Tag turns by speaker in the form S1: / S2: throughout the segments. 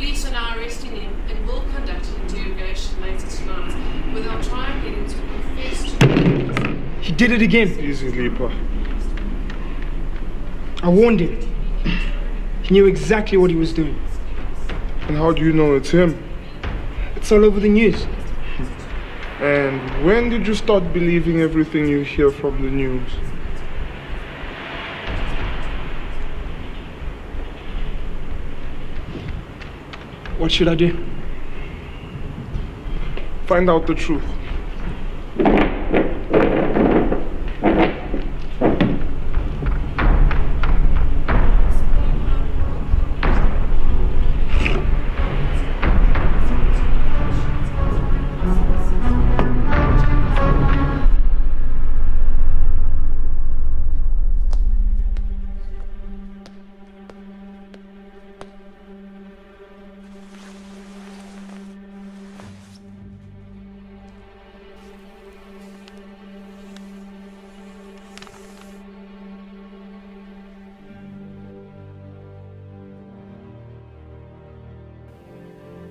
S1: Police are now arresting him and will conduct an interrogation later tonight, where they'll try and get him to confess to the...
S2: He did it again.
S3: Easy, Leaper.
S2: I warned him. He knew exactly what he was doing.
S3: And how do you know it's him?
S2: It's all over the news.
S3: And when did you start believing everything you hear from the news?
S2: What should I do?
S3: Find out the truth.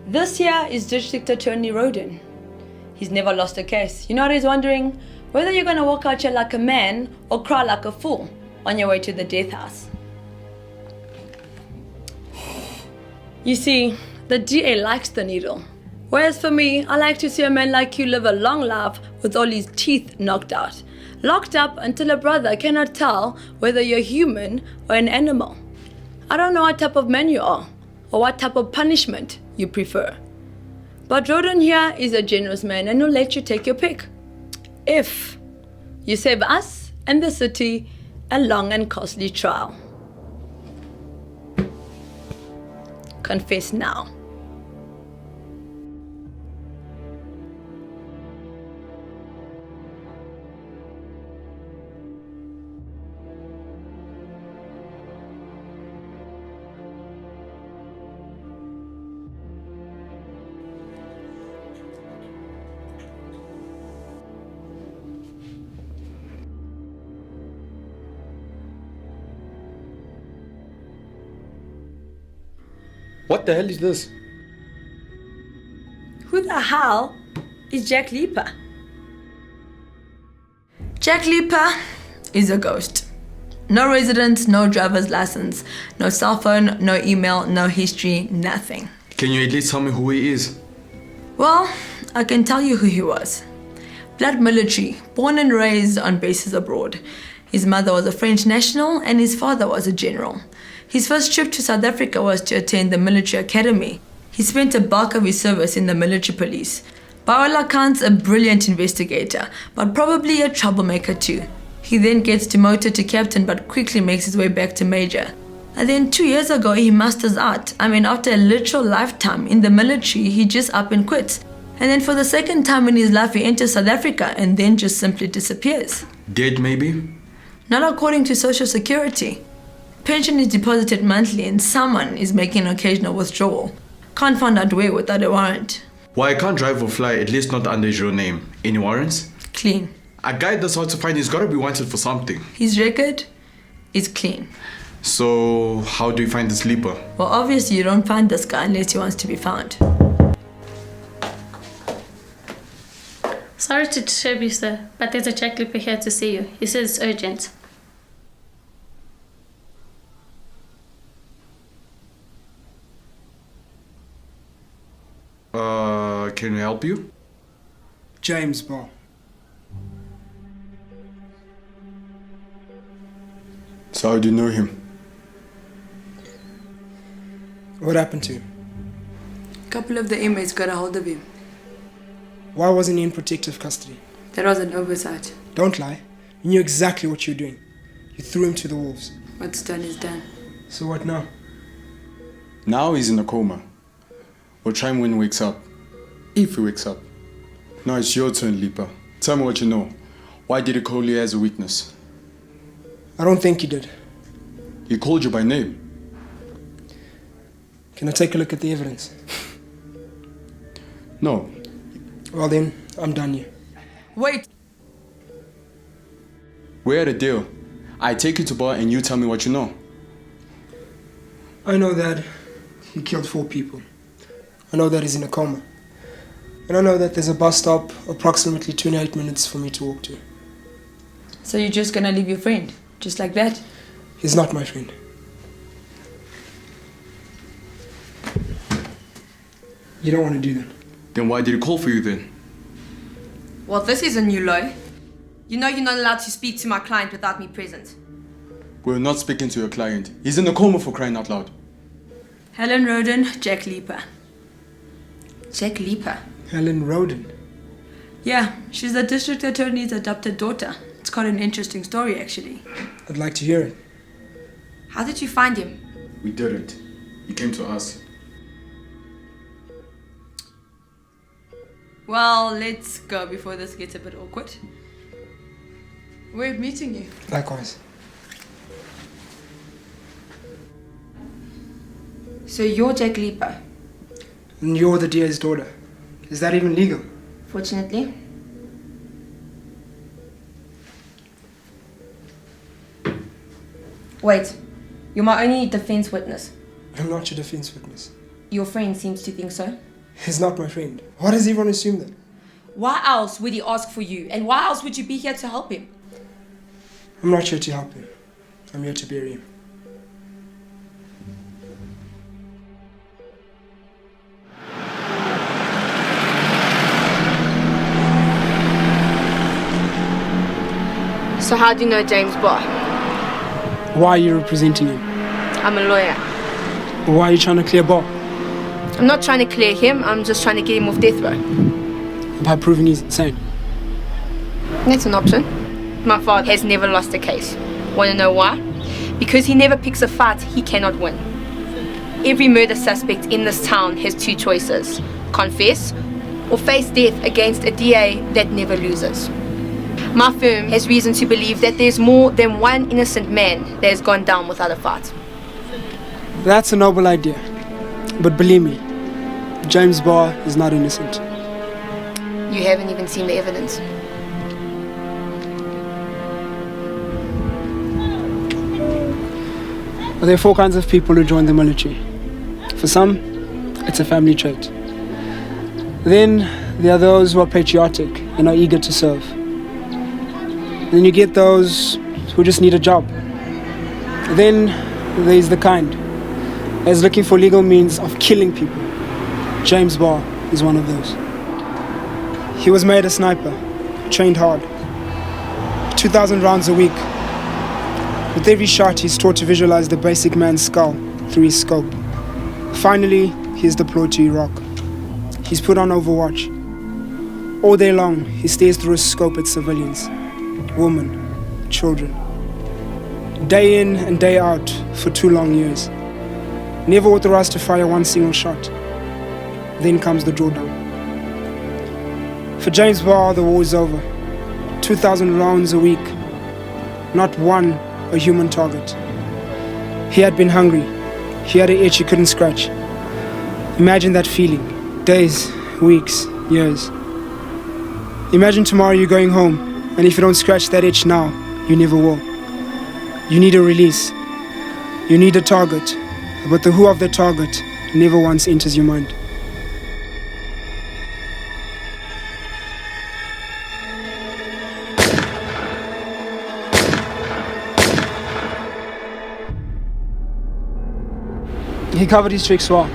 S4: This here is District Attorney Roden. He's never lost a case. You know what he's wondering? Whether you're gonna walk out here like a man or cry like a fool on your way to the death house. You see, the DA likes the needle. Whereas for me, I like to see a man like you live a long life with all his teeth knocked out. Locked up until a brother cannot tell whether you're human or an animal. I don't know what type of man you are or what type of punishment you prefer. But Roden here is a generous man and he'll let you take your pick. If you save us and the city a long and costly trial. Confess now.
S5: What the hell is this?
S4: Who the hell is Jack Leaper? Jack Leaper is a ghost. No residence, no driver's license, no cell phone, no email, no history, nothing.
S5: Can you at least tell me who he is?
S4: Well, I can tell you who he was. Blood military, born and raised on bases abroad. His mother was a French national and his father was a general. His first trip to South Africa was to attend the military academy. He spent a bulk of his service in the military police. By all accounts, a brilliant investigator, but probably a troublemaker too. He then gets demoted to captain but quickly makes his way back to major. And then 2 years ago, he musters out. After a literal lifetime in the military, he just up and quits. And then for the second time in his life, he enters South Africa and then just simply disappears.
S5: Dead, maybe?
S4: Not according to Social Security. Pension is deposited monthly and someone is making an occasional withdrawal. Can't find out where without a warrant.
S5: Why I can't drive or fly, at least not under his real name. Any warrants?
S4: Clean.
S5: A guy that's hard to find, he's gotta be wanted for something.
S4: His record is clean.
S5: So, how do you find this Leaper?
S4: Well, obviously you don't find this guy unless he wants to be found.
S6: Sorry to disturb you, sir, but there's a Jack Leaper here to see you. He says it's urgent.
S5: Can we help you?
S2: James Ball.
S7: So how do you know him?
S2: What happened to him?
S4: A couple of the inmates got a hold of him.
S2: Why wasn't he in protective custody?
S4: There was an oversight.
S2: Don't lie. You knew exactly what you were doing. You threw him to the wolves.
S4: What's done is done.
S2: So what now?
S7: Now he's in a coma. We'll try him when he wakes up. If he wakes up. Now it's your turn, Leaper. Tell me what you know. Why did he call you as a witness?
S2: I don't think he did.
S7: He called you by name.
S2: Can I take a look at the evidence?
S7: No.
S2: Well then, I'm done here.
S4: Wait!
S7: We had a deal. I take you to bar and you tell me what you know.
S2: I know that he killed 4 people. I know that he's in a coma. And I know that there's a bus stop approximately 28 minutes for me to walk to.
S4: So you're just gonna leave your friend? Just like that?
S2: He's not my friend. You don't want to do that.
S5: Then why did he call for you then?
S8: Well, this is a new low. You know you're not allowed to speak to my client without me present.
S7: We're not speaking to your client. He's in a coma, for crying out loud.
S4: Helen Roden, Jack Leaper.
S8: Jack Leaper.
S2: Helen Roden.
S4: Yeah, she's the district attorney's adopted daughter. It's quite an interesting story, actually.
S2: I'd like to hear it.
S8: How did you find him?
S5: We didn't. He came to us.
S4: Well, let's go before this gets a bit awkward. We're meeting you.
S2: Likewise.
S8: So you're Jack Leaper.
S2: And you're the DA's daughter. Is that even legal?
S8: Fortunately. Wait, you're my only defense witness.
S2: I'm not your defense witness.
S8: Your friend seems to think so.
S2: He's not my friend. Why does everyone assume that?
S8: Why else would he ask for you? And why else would you be here to help him?
S2: I'm not here to help him. I'm here to bury him.
S8: So how do you know James Barr?
S2: Why are you representing him?
S8: I'm a lawyer.
S2: Why are you trying to clear Bob?
S8: I'm not trying to clear him, I'm just trying to get him off death row.
S2: By proving he's insane.
S8: That's an option. My father has never lost a case. Want to know why? Because he never picks a fight he cannot win. Every murder suspect in this town has two choices: confess or face death against a DA that never loses. My firm has reason to believe that there's more than one innocent man that has gone down without a fight.
S2: That's a noble idea. But believe me, James Barr is not innocent.
S8: You haven't even seen the evidence.
S2: There are four kinds of people who join the military. For some, it's a family trait. Then there are those who are patriotic and are eager to serve. Then you get those who just need a job. Then there's the kind that's looking for legal means of killing people. James Barr is one of those. He was made a sniper, trained hard. 2,000 rounds a week. With every shot, he's taught to visualize the basic man's skull through his scope. Finally, he is deployed to Iraq. He's put on Overwatch. All day long, he stares through a scope at civilians, women, children. Day in and day out for 2 long years. Never authorized to fire one single shot. Then comes the drawdown. For James Barr, the war is over. 2,000 rounds a week. Not one a human target. He had been hungry. He had an itch he couldn't scratch. Imagine that feeling. Days, weeks, years. Imagine tomorrow you're going home, and if you don't scratch that itch now, you never will. You need a release. You need a target, but the who of the target never once enters your mind. He covered his tricks well,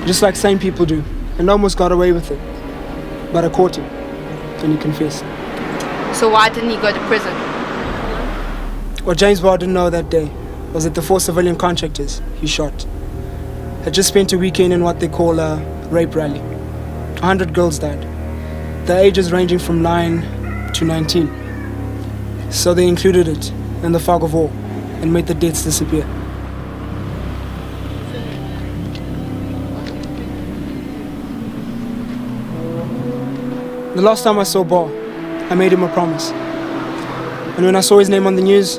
S2: just like sane people do, and almost got away with it. But I caught him, and he confessed.
S8: So why didn't he go to prison?
S2: What James Barr didn't know that day was that the 4 civilian contractors he shot had just spent a weekend in what they call a rape rally. 100 girls died, their ages ranging from 9 to 19. So they included it in the fog of war and made the deaths disappear. The last time I saw Barr, I made him a promise. And when I saw his name on the news,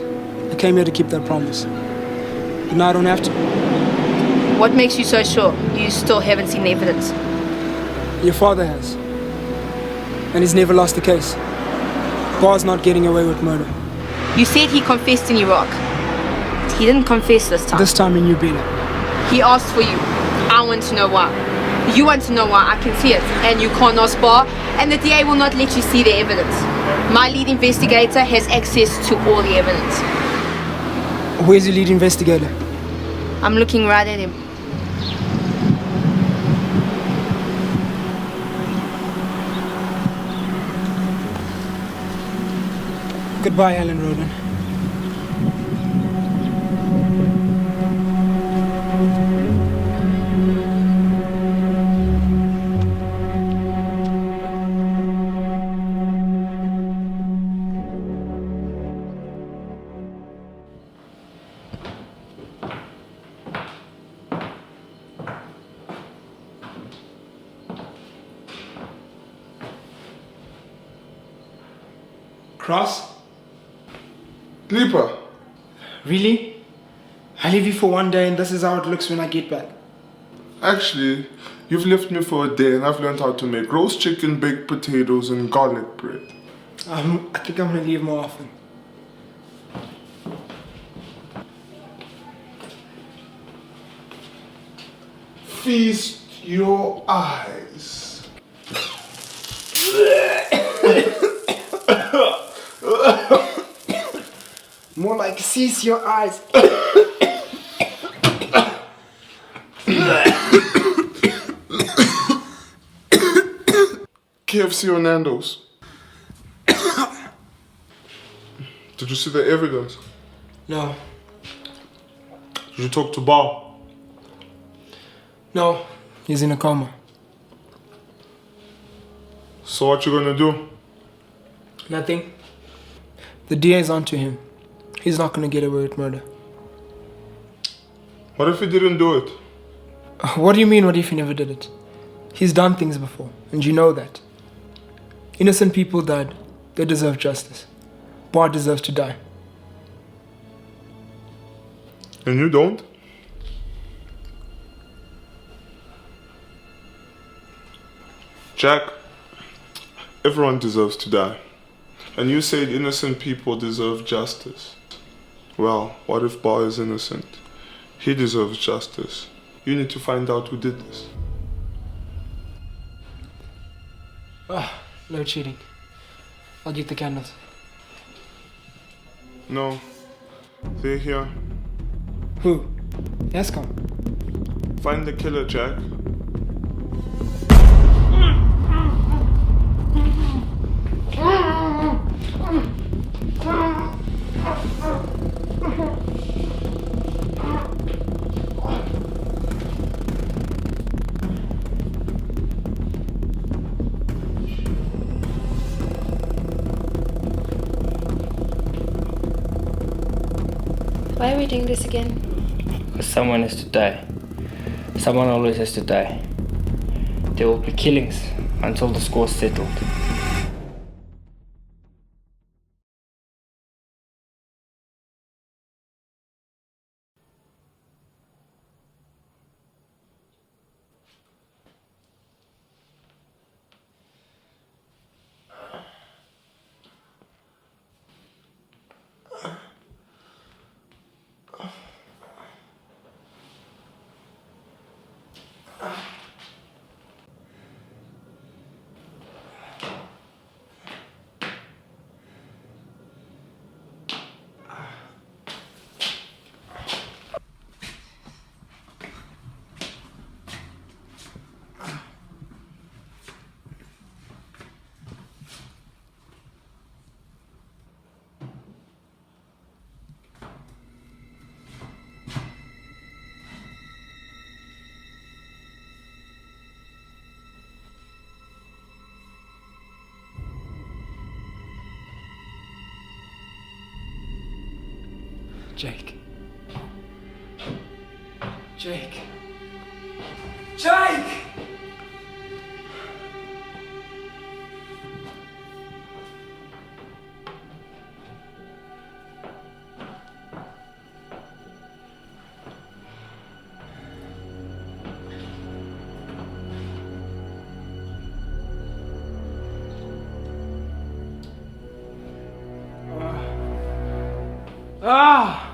S2: I came here to keep that promise. But now I don't have to.
S8: What makes you so sure you still haven't seen the evidence?
S2: Your father has. And he's never lost a case. Barr's not getting away with murder.
S8: You said he confessed in Iraq. He didn't confess this time.
S2: This time he knew better.
S8: He asked for you. I want to know why. You want to know why? I can see it, and you can't ask bar, and the DA will not let you see the evidence. My lead investigator has access to all the evidence.
S2: Where's your lead investigator?
S8: I'm looking right at him.
S2: Goodbye, Alan Roden. Cross?
S3: Leaper,
S2: Really? I leave you for one day and this is how it looks when I get back.
S3: actually, you've left me for a day and I've learned how to make roast chicken, baked potatoes, and garlic bread.
S2: I think I'm gonna leave more often.
S3: Feast your eyes.
S2: More like cease your eyes.
S3: KFC or Nando's? Did you see the evidence?
S2: No.
S3: Did you talk to Bar?
S2: No. He's in a coma.
S3: So what you gonna do?
S2: Nothing. The DA's onto him. He's not gonna get away with murder.
S3: What if he didn't do it?
S2: What do you mean, what if he never did it? He's done things before, and you know that. Innocent people died. They deserve justice. Bar deserves to die.
S3: And you don't? Jack, everyone deserves to die. And you said innocent people deserve justice. Well, what if Bar is innocent? He deserves justice. You need to find out who did this.
S2: No cheating. I'll get the candles.
S3: No, they're here.
S2: Who? Escom.
S3: Find the killer, Jack.
S9: Why are we doing this again?
S10: Because someone has to die. Someone always has to die. There will be killings until the score's settled.
S2: Jake. Jake. Jake! Ah!